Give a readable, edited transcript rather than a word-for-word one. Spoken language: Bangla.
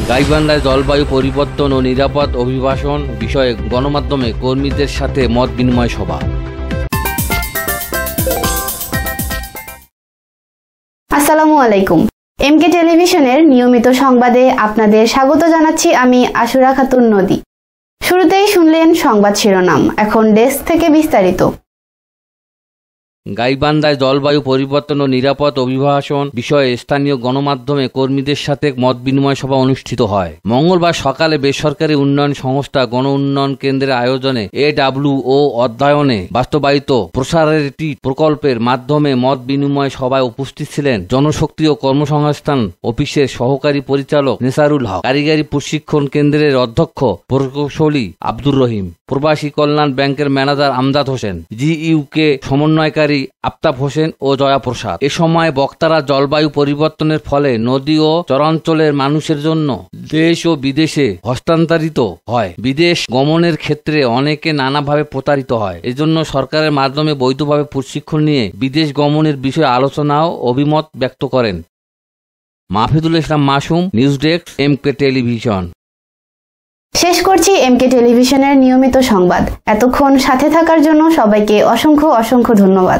গাইবান্ধায় জলবায়ু পরিবর্তন ও নিরাপদ অভিবাসন বিষয়ে গণমাধ্যমে কর্মীদের সাথে মত বিনিময় সভা। আসসালামু আলাইকুম। এমকে টেলিভিশনের নিয়মিত সংবাদে আপনাদের স্বাগত জানাচ্ছি আমি আশুরা খাতুন নদী। শুরুতেই শুনলেন সংবাদ শিরোনাম, এখন ডেস্ক থেকে বিস্তারিত। গাইবান্ধায় জলবায়ু পরিবর্তন ও নিরাপদ অভিবাসন বিষয়ে স্থানীয় গণমাধ্যমে কর্মীদের সাথে মত বিনিময় সভা অনুষ্ঠিত হয়। মঙ্গলবার সকালে বেসরকারি উন্নয়ন সংস্থা গণ উন্নয়ন কেন্দ্রের আয়োজনে AWO অধ্যয়নে বাস্তবায়িত প্রসারেটি প্রকল্পের মাধ্যমে মত বিনিময় সভায় উপস্থিত ছিলেন জনশক্তি ও কর্মসংস্থান অফিসের সহকারী পরিচালক নেসারুল হক, কারিগরি প্রশিক্ষণ কেন্দ্রের অধ্যক্ষ প্রকৌশলী আব্দুর রহিম, প্রবাসী কল্যাণ ব্যাংকের ম্যানেজার আমজাদ হোসেন, GUK সমন্বয়কারী আফতাব হোসেন ও জয়া প্রসাদ। এ সময় বক্তারা জলবায়ু পরিবর্তনের ফলে নদী ও চরাঞ্চলের মানুষের জন্য দেশ ও বিদেশে হস্তান্তরিত হয়। বিদেশ গমনের ক্ষেত্রে অনেকে নানাভাবে প্রতারিত হয়। এজন্য সরকারের মাধ্যমে বৈধভাবে প্রশিক্ষণ নিয়ে বিদেশ গমনের বিষয়ে আলোচনা ও অভিমত ব্যক্ত করেন। Mahfidul Islam Masum, news desk, MK television. শেষ করছি এমকে টেলিভিশনের নিয়মিত সংবাদ। এতক্ষণ সাথে থাকার জন্য সবাইকে অসংখ্য ধন্যবাদ।